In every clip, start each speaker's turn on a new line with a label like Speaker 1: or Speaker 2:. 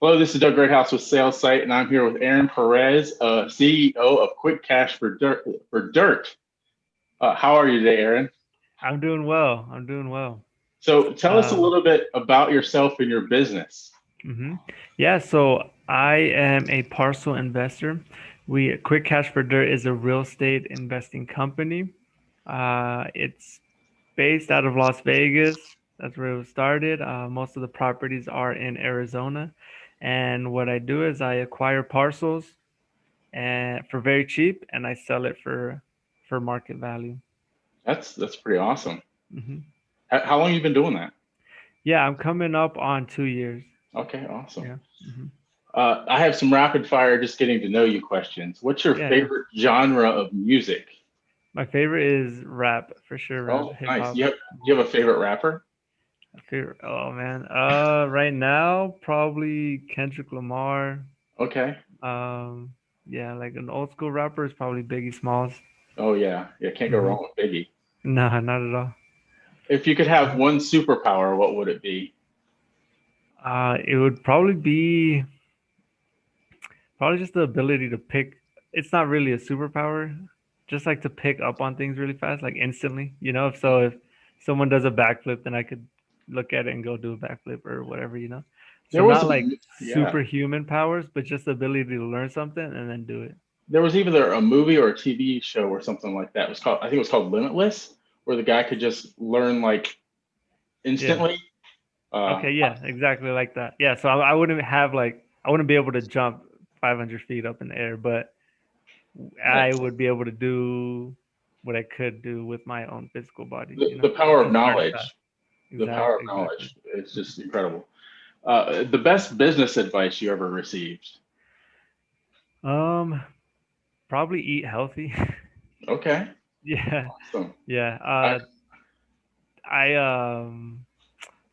Speaker 1: Hello, this is Doug Greathouse with Sales Site, and I'm here with Aaron Perez, CEO of Quick Cash for Dirt. How are you today, Aaron?
Speaker 2: I'm doing well. I'm doing well.
Speaker 1: So, tell us a
Speaker 2: Um,
Speaker 1: little bit about yourself and your business.
Speaker 2: hmm Yeah, so I am a parcel investor. Quick Cash for Dirt is a real estate investing company. It's based out of Las Vegas. That's where it was started. Most of the properties are in Arizona, and what I do is I acquire parcels and for very cheap, and I sell it for market value.
Speaker 1: That's pretty awesome.
Speaker 2: hmm
Speaker 1: How long you been doing that?
Speaker 2: Yeah, I'm coming up on 2 years.
Speaker 1: Okay, awesome.
Speaker 2: Yeah. hmm
Speaker 1: I have some rapid fire, just getting to know you questions. What's your
Speaker 2: Yeah, yeah.
Speaker 1: favorite genre of music?
Speaker 2: My favorite is rap for sure. Rap,
Speaker 1: Oh,
Speaker 2: hip
Speaker 1: nice.
Speaker 2: hop.
Speaker 1: You have a favorite rapper?
Speaker 2: Favorite. Oh man. Right now probably Kendrick Lamar.
Speaker 1: Okay.
Speaker 2: Um, yeah, like an old school rapper is probably Biggie Smalls.
Speaker 1: Oh yeah, can't go
Speaker 2: hmm
Speaker 1: wrong with Biggie.
Speaker 2: Nah, not at all.
Speaker 1: If you could have one superpower, what would it be?
Speaker 2: It would probably just the ability to pick. It's not really a superpower, just like to pick up on things really fast, like instantly. If someone does a backflip, then I could look at it and go do a backflip or whatever. So
Speaker 1: There was
Speaker 2: not
Speaker 1: a
Speaker 2: like
Speaker 1: yeah.
Speaker 2: superhuman powers, but just the ability to learn something and then do it.
Speaker 1: There was either a movie or a TV show or something like that. It was called, I think it was called Limitless, where the guy could just learn like
Speaker 2: Yeah.
Speaker 1: instantly. Uh,
Speaker 2: Okay. Yeah. Exactly like that. Yeah. So I wouldn't be able to jump 500 feet up in the air, but
Speaker 1: right.
Speaker 2: I would be able to do what I could do with my own physical body.
Speaker 1: The power of
Speaker 2: Just learn it fast.
Speaker 1: knowledge. The power of
Speaker 2: Exactly.
Speaker 1: knowledge. It's just incredible. The best business advice you ever received.
Speaker 2: Um, Probably eat healthy.
Speaker 1: Okay,
Speaker 2: Yeah,
Speaker 1: awesome.
Speaker 2: yeah.
Speaker 1: I,
Speaker 2: I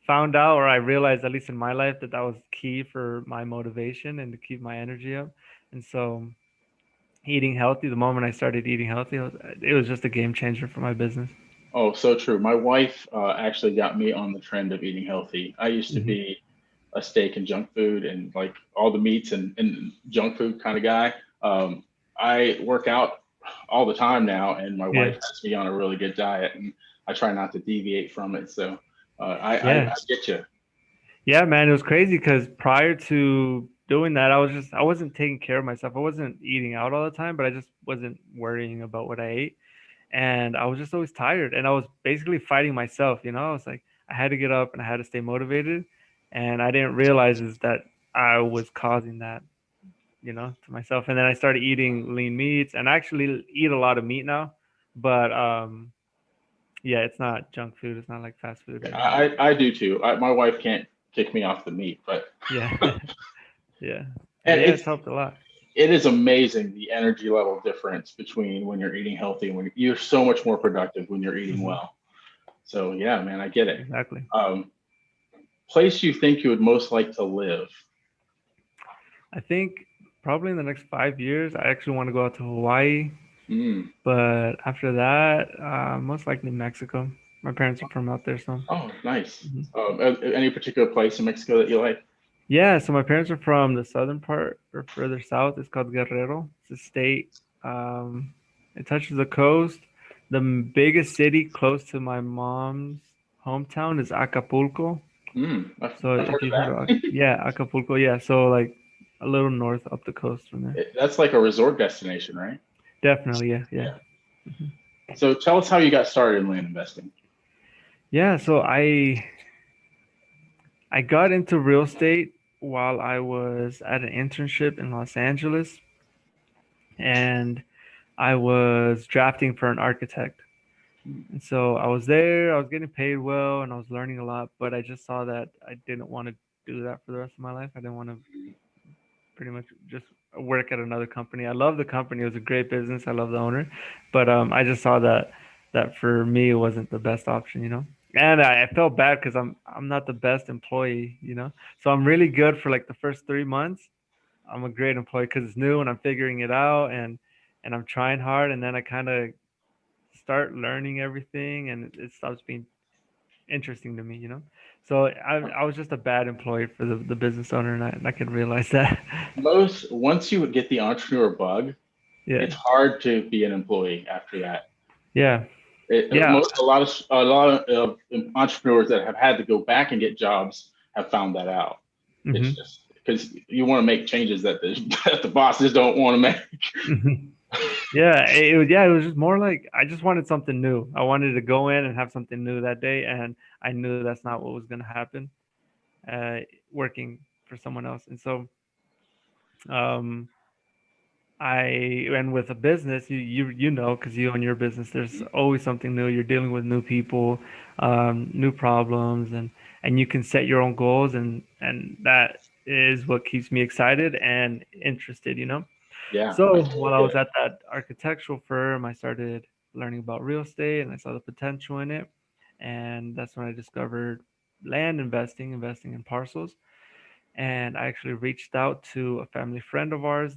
Speaker 2: found out, or I realized, at least in my life, that that was key for my motivation and to keep my energy up. And so, eating healthy. The moment I started eating healthy, it was just a game changer for my business.
Speaker 1: oh, so true. My wife actually got me on the trend of eating healthy. I used to
Speaker 2: hmm
Speaker 1: be a steak and junk food and like all the meats and junk food kind of guy. I work out all the time now, and my wife
Speaker 2: Yeah,
Speaker 1: has me on a really good diet, and I try not to deviate from it. So I
Speaker 2: yeah.
Speaker 1: get you.
Speaker 2: Yeah, man, it was crazy because prior to doing that, I wasn't taking care of myself. I wasn't eating out all the time, but I just wasn't worrying about what I ate. And I was just always tired. And I was basically fighting myself, I was like, I had to get up and I had to stay motivated. And I didn't realize is that I was causing that, to myself. And then I started eating lean meats and I actually eat a lot of meat now. But yeah, it's not junk food. It's not like fast food or anything.
Speaker 1: I do too. My wife can't kick me off the meat, but
Speaker 2: Yeah. Yeah. But
Speaker 1: and
Speaker 2: yeah, it's helped a lot.
Speaker 1: it is amazing the energy level difference between when you're eating healthy and when you're so much more productive when you're eating
Speaker 2: hmm
Speaker 1: well. So yeah, man, I get it.
Speaker 2: Exactly.
Speaker 1: Um, Place you think you would most like to live?
Speaker 2: I think probably in the next 5 years, I actually want to go out to Hawaii.
Speaker 1: Mm.
Speaker 2: But after that, most likely Mexico. My parents are from out there, so.
Speaker 1: Oh, nice.
Speaker 2: Mhm.
Speaker 1: Any particular place in Mexico that you like?
Speaker 2: Yeah, so my parents are from the southern part or further south. It's called Guerrero. It's a state. Um, it touches the coast. The biggest city close to my mom's hometown is Acapulco.
Speaker 1: Mm.
Speaker 2: So
Speaker 1: I've heard
Speaker 2: if
Speaker 1: of
Speaker 2: you've heard of,
Speaker 1: that.
Speaker 2: yeah, Acapulco, yeah. So like a little north up the coast from there.
Speaker 1: That's like a resort destination, right?
Speaker 2: Definitely, yeah, yeah.
Speaker 1: Yeah.
Speaker 2: Mhm.
Speaker 1: So tell us how you got started in land investing.
Speaker 2: Yeah, so I got into real estate while I was at an internship in Los Angeles, and I was drafting for an architect. And so I was there, I was getting paid well, and I was learning a lot, but I just saw that I didn't want to do that for the rest of my life. I didn't want to pretty much just work at another company. I love the company. It was a great business. I love the owner, but I just saw that for me it wasn't the best option. And I felt bad because I'm not the best employee. So I'm really good for like the first 3 months. I'm a great employee because it's new and I'm figuring it out and I'm trying hard. And then I kind of start learning everything and it stops being interesting to me. So I was just a bad employee for the business owner, and I could realize that.
Speaker 1: Most once you get the entrepreneur bug,
Speaker 2: Yeah,
Speaker 1: it's hard to be an employee after that.
Speaker 2: yeah,
Speaker 1: It,
Speaker 2: yeah.
Speaker 1: most a lot of entrepreneurs that have had to go back and get jobs have found that out. It's
Speaker 2: Hmm.
Speaker 1: just because you want to make changes that the that the bosses don't want to make.
Speaker 2: Hmm. Yeah, it was just more like I just wanted something new. I wanted to go in and have something new that day, and I knew that's not what was going to happen. Uh, Working for someone else, and so um, I and with a business, you know, because you own your business, there's always something new. You're dealing with new people, new problems, and you can set your own goals, and that is what keeps me excited and interested. You know.
Speaker 1: Yeah, I
Speaker 2: So
Speaker 1: totally
Speaker 2: while I
Speaker 1: get
Speaker 2: was
Speaker 1: it.
Speaker 2: at that architectural firm, I started learning about real estate, and I saw the potential in it, and that's when I discovered land investing, investing in parcels. And I actually reached out to a family friend of ours.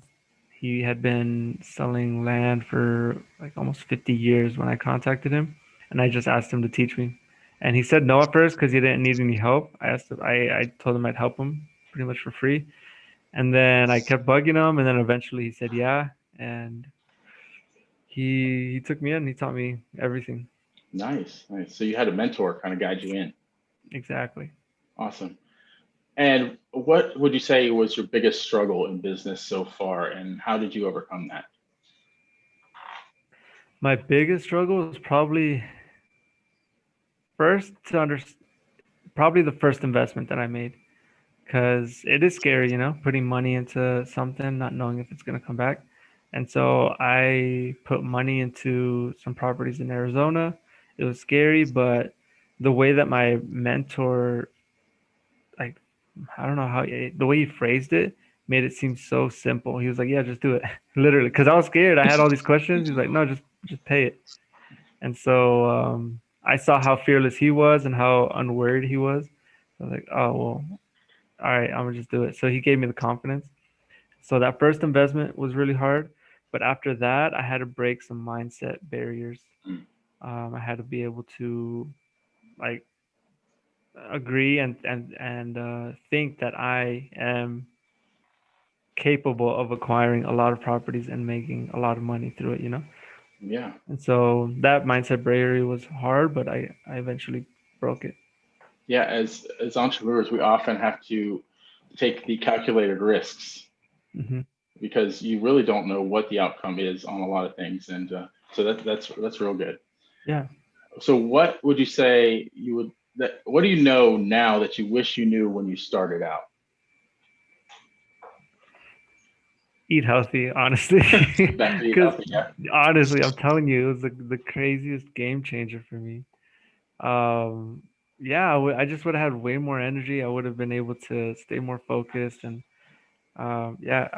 Speaker 2: He had been selling land for like almost 50 years when I contacted him, and I just asked him to teach me. And he said no at first because he didn't need any help. I told him I'd help him pretty much for free. And then I kept bugging him, and then eventually he said yeah, and he took me in. He taught me everything.
Speaker 1: Nice, nice. So you had a mentor kind of guide you in.
Speaker 2: Exactly.
Speaker 1: Awesome. And what would you say was your biggest struggle in business so far, and how did you overcome that?
Speaker 2: My biggest struggle is first to understand probably the first investment that I made because it is scary, you know, putting money into something, not knowing if it's going to come back. And so I put money into some properties in Arizona. It was scary, but the way that my mentor, like, I don't know the way he phrased it made it seem so simple. He was like, "Yeah, just do it," literally, because I was scared. I had all these questions. He's like, "No, just pay it." And so I saw how fearless he was and how unworried he was. I was like, "Oh well, all right, I'm gonna just do it." So he gave me the confidence. So that first investment was really hard, but after that, I had to break some mindset barriers.
Speaker 1: Mm,
Speaker 2: I had to be able to like agree and think that I am capable of acquiring a lot of properties and making a lot of money through it, you know?
Speaker 1: yeah,
Speaker 2: And so that mindset barrier was hard, but I eventually broke it.
Speaker 1: yeah. As entrepreneurs, we often have to take the calculated risks
Speaker 2: Hmm.
Speaker 1: because you really don't know what the outcome is on a lot of things, and so that's real good.
Speaker 2: Yeah.
Speaker 1: So, what would you say you would that? What do you know now that you wish you knew when you started out?
Speaker 2: Eat healthy, honestly.
Speaker 1: Back to eat
Speaker 2: Because
Speaker 1: healthy. Yeah.
Speaker 2: honestly, I'm telling you, it was the craziest game changer for me. Um, yeah, I just would have had way more energy. I would have been able to stay more focused and yeah,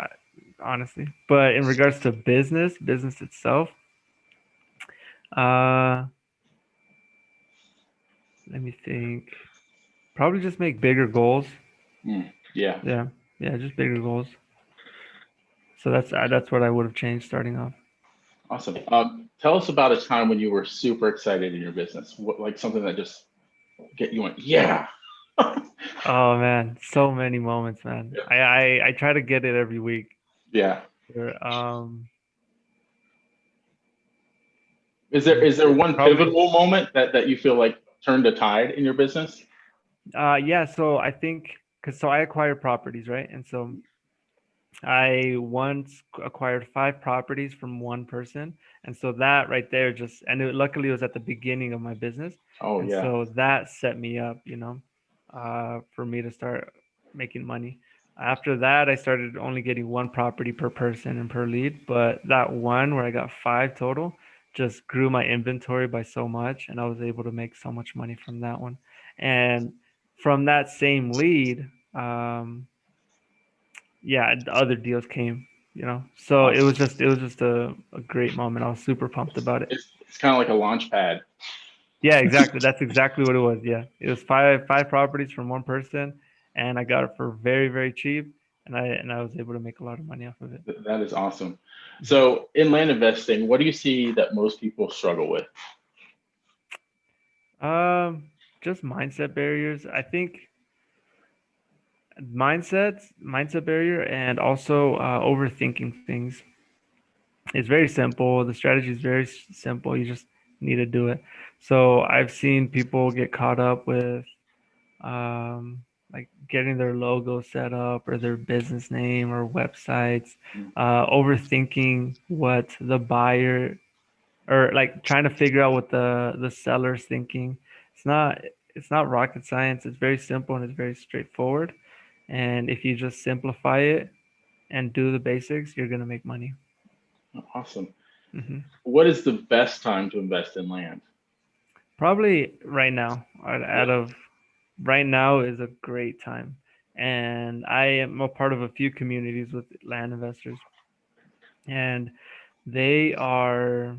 Speaker 2: honestly. But in regards to business itself, uh, let me think. Probably just make bigger goals.
Speaker 1: Yeah.
Speaker 2: Yeah, yeah, just bigger goals. So that's what I would have changed starting off.
Speaker 1: Awesome. Tell us about a time when you were super excited in your business, what, like something that just get you went, yeah.
Speaker 2: Oh man, so many moments, man. I try to get it every week.
Speaker 1: Yeah.
Speaker 2: Sure.
Speaker 1: Is
Speaker 2: Let
Speaker 1: there
Speaker 2: me
Speaker 1: is there
Speaker 2: think.
Speaker 1: one
Speaker 2: Probably.
Speaker 1: pivotal moment that you feel like turned the tide in your business?
Speaker 2: Yeah. So I think because I acquire properties, right? And so I once acquired 5 properties from one person, and so that right there luckily it was at the beginning of my business,
Speaker 1: Oh
Speaker 2: and
Speaker 1: yeah.
Speaker 2: so that set me up, you know, for me to start making money. After that, I started only getting 1 property per person and per lead, but that one where I got 5 total just grew my inventory by so much, and I was able to make so much money from that one. And from that same lead, yeah, the other deals came, you know. So
Speaker 1: Awesome.
Speaker 2: it was just a great moment. I was super pumped about it.
Speaker 1: It's kind of like a launch pad.
Speaker 2: Yeah, exactly. That's exactly what it was. Yeah. It was five properties from one person and I got it for very, very cheap and I was able to make a lot of money off of it.
Speaker 1: That is awesome.
Speaker 2: Mhm.
Speaker 1: So in land investing, what do you see that most people struggle with?
Speaker 2: Um just mindset barriers. I think mindset barrier, and also overthinking things. It's very simple. The strategy is very simple. You just need to do it. So I've seen people get caught up with like getting their logo set up or their business name or websites, overthinking what the buyer, or like trying to figure out what the seller's thinking. It's not it's not rocket science. It's very simple and it's very straightforward. And if you just simplify it and do the basics, you're gonna make money.
Speaker 1: Awesome.
Speaker 2: Hmm.
Speaker 1: What is the best time to invest in land?
Speaker 2: Probably right now.
Speaker 1: Yeah.
Speaker 2: Out of right now is a great time, and I am a part of a few communities with land investors, and they are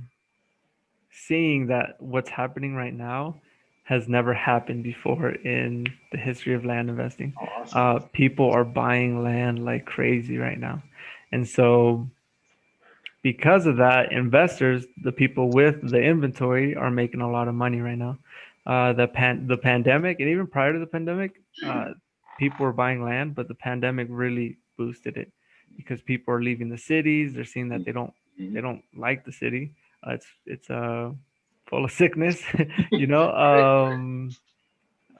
Speaker 2: seeing that what's happening right now has never happened before in the history of land investing.
Speaker 1: Oh, awesome.
Speaker 2: People are buying land like crazy right now, and so because of that, investors, the people with the inventory, are making a lot of money right now. The pandemic, and even prior to the pandemic, people were buying land, but the pandemic really boosted it because people are leaving the cities. They're seeing that
Speaker 1: Mhm.
Speaker 2: they don't like the city. It's full of sickness, you know.
Speaker 1: Right.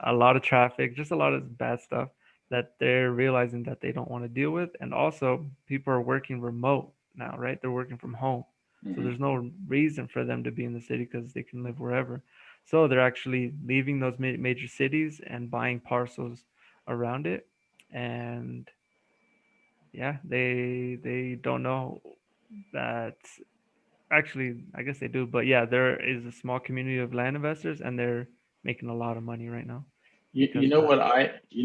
Speaker 2: A lot of traffic, just a lot of bad stuff that they're realizing that they don't want to deal with. And also, people are working remote now, right? They're working from home. So
Speaker 1: Hmm.
Speaker 2: there's no reason for them to be in the city because they can live wherever. So they're actually leaving those major cities and buying parcels around it. And yeah, they don't know that. Actually, I guess they do, but yeah, there is a small community of land investors, and they're making a lot of money right now
Speaker 1: You
Speaker 2: because of
Speaker 1: know
Speaker 2: that.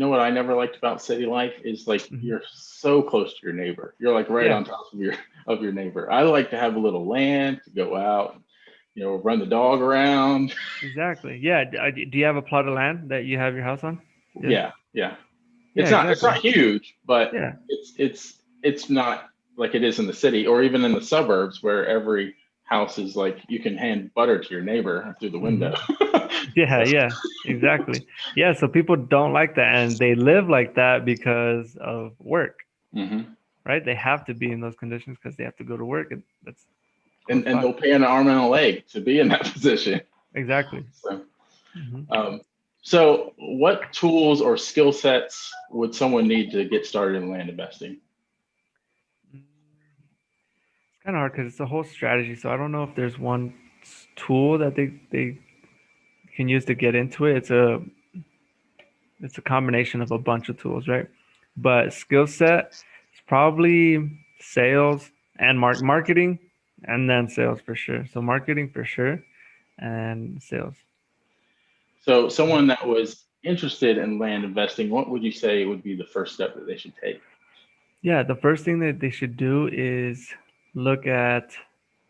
Speaker 1: what I never liked about city life is like
Speaker 2: Mhm.
Speaker 1: you're so close to your neighbor. You're like right
Speaker 2: Yeah,
Speaker 1: on top of your neighbor. I like to have a little land to go out, run the dog around.
Speaker 2: exactly. Yeah. Do you have a plot of land that you have your house on? Yeah.
Speaker 1: Yeah, yeah.
Speaker 2: Yeah,
Speaker 1: It's not
Speaker 2: exactly.
Speaker 1: huge, but
Speaker 2: Yeah.
Speaker 1: it's not like it is in the city or even in the suburbs where every house is like you can hand butter to your neighbor through the
Speaker 2: Hmm.
Speaker 1: window.
Speaker 2: Yeah,
Speaker 1: So,
Speaker 2: yeah, exactly. Yeah, so people don't like that, and they live like that because of work,
Speaker 1: mhm.
Speaker 2: right? They have to be in those conditions because they have to go to work, and that's close
Speaker 1: And
Speaker 2: by.
Speaker 1: they'll pay an arm and a leg to be in that position.
Speaker 2: Exactly.
Speaker 1: So,
Speaker 2: Hmm.
Speaker 1: um, so what tools or skill sets would someone need to get started in land investing?
Speaker 2: It's kind of hard because it's a whole strategy. So I don't know if there's one tool that they can use to get into it. It's a combination of a bunch of tools, right? But skill set is probably sales and marketing, and then sales for sure. So marketing for sure, and sales.
Speaker 1: So, someone that was interested in land investing, what would you say would be the first step that they should take?
Speaker 2: Yeah, the first thing that they should do is look at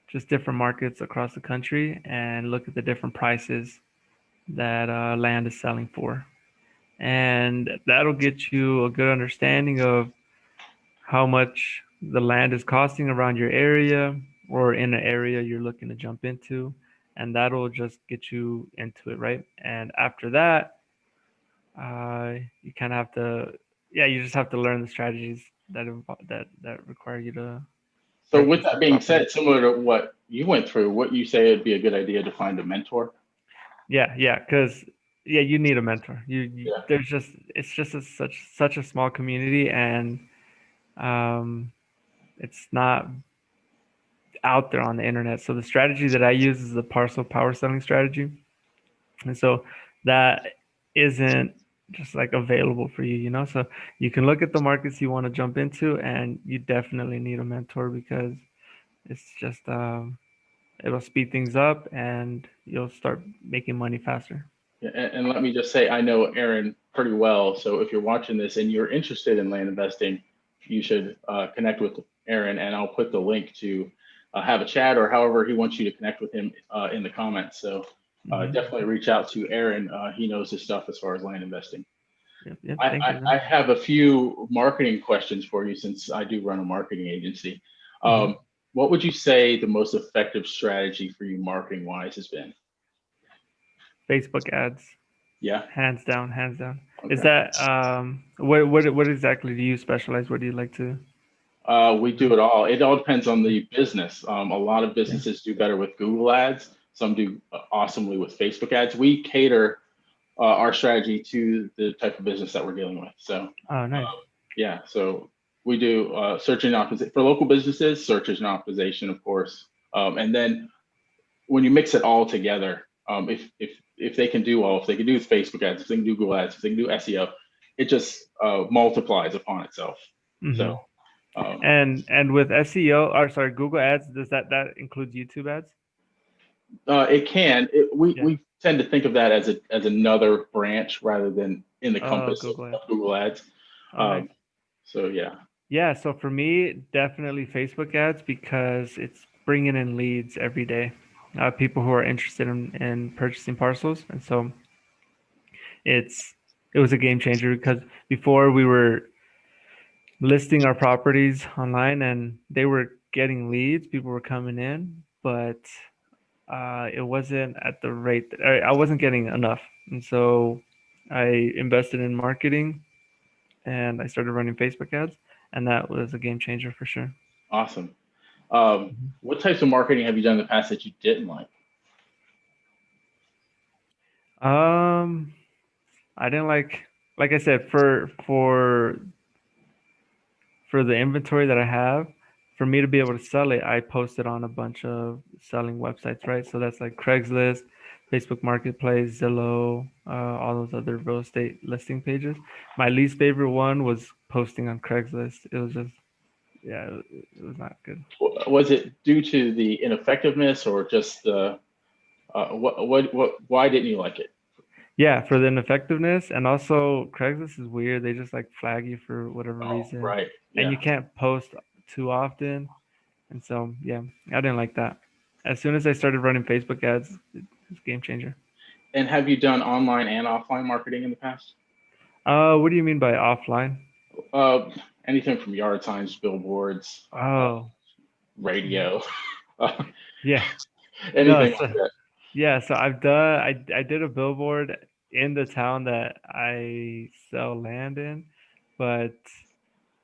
Speaker 2: just different markets across the country and look at the different prices that land is selling for. And that'll get you a good understanding of how much the land is costing around your area or in an area you're looking to jump into. And that'll just get you into it, right? And after that, you kind of have to, yeah, you just have to learn the strategies that require you to
Speaker 1: So, with
Speaker 2: purchase
Speaker 1: that
Speaker 2: that
Speaker 1: being
Speaker 2: property.
Speaker 1: said, similar to what you went through, what you say would be a good idea to find a mentor?
Speaker 2: Yeah, yeah, because yeah, you need a mentor.
Speaker 1: Yeah.
Speaker 2: There's just it's just such a small community, and um, it's not out there on the internet. So the strategy that I use is the parcel power selling strategy, and so that isn't just like available for you, you know. So you can look at the markets you want to jump into, and you definitely need a mentor because it's just it'll speed things up, and you'll start making money faster.
Speaker 1: Yeah, and let me just say, I know Aaron pretty well. So if you're watching this and you're interested in land investing, you should connect with Aaron, and I'll put the link to have a chat or however he wants you to connect with him in the comments. So
Speaker 2: Hmm.
Speaker 1: definitely reach out to Aaron. He knows his stuff as far as land investing.
Speaker 2: Yep, yep. Thank you,
Speaker 1: I
Speaker 2: man.
Speaker 1: have a few marketing questions for you since I do run a marketing agency.
Speaker 2: Hmm.
Speaker 1: Um, what would you say the most effective strategy for you marketing wise has been?
Speaker 2: Facebook ads.
Speaker 1: Yeah.
Speaker 2: Hands down, hands down. Is
Speaker 1: Okay.
Speaker 2: that what exactly do you specialize? What do you like to
Speaker 1: We do
Speaker 2: do?
Speaker 1: it all. It all depends on the business. A lot of
Speaker 2: Yeah.
Speaker 1: businesses do better with Google ads. Some do awesomely with Facebook ads. We cater our strategy to the type of business that we're dealing with. So
Speaker 2: Oh, nice.
Speaker 1: yeah, so we do search engine optimization for local businesses, search engine optimization, of course, and then when you mix it all together, if they can do all, if they can do Facebook ads, if they can do Google ads, if they can do SEO, it just multiplies upon itself. So
Speaker 2: Hmm.
Speaker 1: um,
Speaker 2: And with SEO, or sorry, Google Ads, does that include YouTube ads?
Speaker 1: it can.
Speaker 2: Yeah.
Speaker 1: We tend to think of that as another branch rather than in the
Speaker 2: Oh,
Speaker 1: compass
Speaker 2: Google
Speaker 1: of
Speaker 2: Ads.
Speaker 1: Google ads.
Speaker 2: Oh, nice.
Speaker 1: Um, so yeah,
Speaker 2: Yeah, so for me, definitely Facebook ads because it's bringing in leads every day. People who are interested in purchasing parcels, and so it's it was a game changer because before we were listing our properties online and they were getting leads, people were coming in, but it wasn't at the rate that I wasn't getting enough, and so I invested in marketing and I started running Facebook ads, and that was a game changer for sure.
Speaker 1: awesome.
Speaker 2: Mhm.
Speaker 1: What types of marketing have you done in the past that you didn't like?
Speaker 2: Um, I didn't like I said, for the inventory that I have, for me to be able to sell it, I posted on a bunch of selling websites, right? So that's like Craigslist, Facebook Marketplace, Zillow, all those other real estate listing pages. My least favorite one was posting on Craigslist. It was just, yeah, it was not good.
Speaker 1: Was it due to the ineffectiveness or just the why didn't you like it?
Speaker 2: Yeah, for the ineffectiveness, and also Craigslist is weird. They just like flag you for whatever
Speaker 1: Oh,
Speaker 2: reason,
Speaker 1: right.
Speaker 2: and
Speaker 1: Yeah.
Speaker 2: you can't post too often. And so, yeah, I didn't like that. As soon as I started running Facebook ads, it was a game changer.
Speaker 1: And have you done online and offline marketing in the past?
Speaker 2: What do you mean by offline?
Speaker 1: Uh, anything from yard signs, billboards,
Speaker 2: Oh, mhm.
Speaker 1: radio, uh,
Speaker 2: Yeah. No,
Speaker 1: anything like
Speaker 2: so
Speaker 1: that.
Speaker 2: yeah, so I did a billboard in the town that I sell land in, but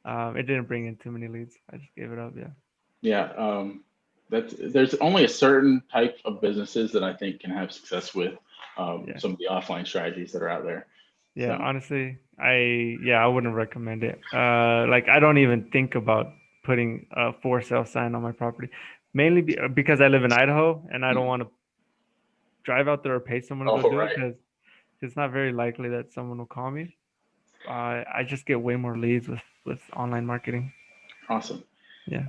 Speaker 2: it didn't bring in too many leads. I just gave it up. Yeah.
Speaker 1: Yeah. There's only a certain type of businesses that I think can have success with
Speaker 2: Yeah.
Speaker 1: some of the offline strategies that are out there.
Speaker 2: Yeah,
Speaker 1: So,
Speaker 2: honestly, I wouldn't recommend it. Like I don't even think about putting a for sale sign on my property, mainly because I live in Idaho and I don't
Speaker 1: mhm.
Speaker 2: want to drive out there or pay someone to go
Speaker 1: Oh,
Speaker 2: do it
Speaker 1: right.
Speaker 2: because it's not very likely that someone will call me. I just get way more leads with online marketing.
Speaker 1: Awesome.
Speaker 2: Yeah,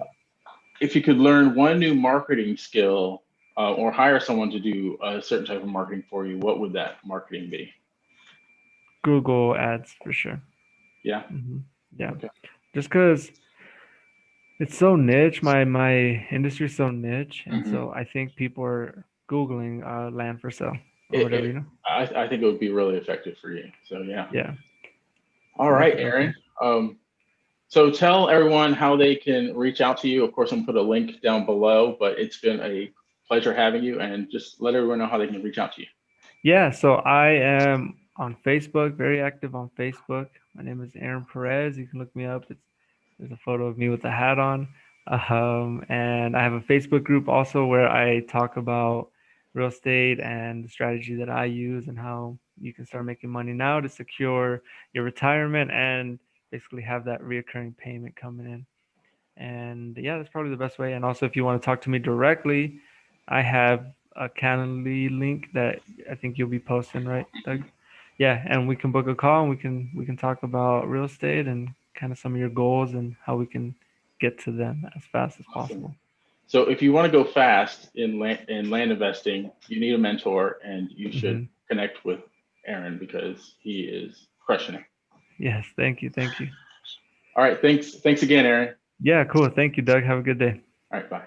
Speaker 1: If you could learn one new marketing skill or hire someone to do a certain type of marketing for you, what would that marketing be?
Speaker 2: Google ads for sure.
Speaker 1: Yeah.
Speaker 2: Hmm. Yeah,
Speaker 1: Okay.
Speaker 2: just because it's so niche. My industry is so niche, and
Speaker 1: Hmm.
Speaker 2: so I think people are Googling land for sale or
Speaker 1: It,
Speaker 2: whatever,
Speaker 1: it,
Speaker 2: you know.
Speaker 1: I think it would be really effective for you. So yeah.
Speaker 2: Yeah,
Speaker 1: All right,
Speaker 2: definitely.
Speaker 1: Aaron. So tell everyone how they can reach out to you. Of course, I'm gonna put a link down below, but it's been a pleasure having you, and just let everyone know how they can reach out to you.
Speaker 2: Yeah, so I am on Facebook, very active on Facebook. My name is Aaron Perez. You can look me up. There's a photo of me with a hat on. And I have a Facebook group also where I talk about real estate and the strategy that I use and how you can start making money now to secure your retirement and basically have that reoccurring payment coming in. And yeah, that's probably the best way. And also, if you want to talk to me directly, I have a Calendly link that I think you'll be posting, right, Doug? Yeah, and we can book a call and we can talk about real estate and kind of some of your goals and how we can get to them as fast as
Speaker 1: Awesome.
Speaker 2: possible.
Speaker 1: So if you want to go fast in land investing, you need a mentor, and you should
Speaker 2: Hmm.
Speaker 1: connect with Aaron because he is crushing it.
Speaker 2: Yes, thank you, thank you.
Speaker 1: All right, thanks again, Aaron.
Speaker 2: Yeah, cool. Thank you, Doug. Have a good day.
Speaker 1: All right, bye.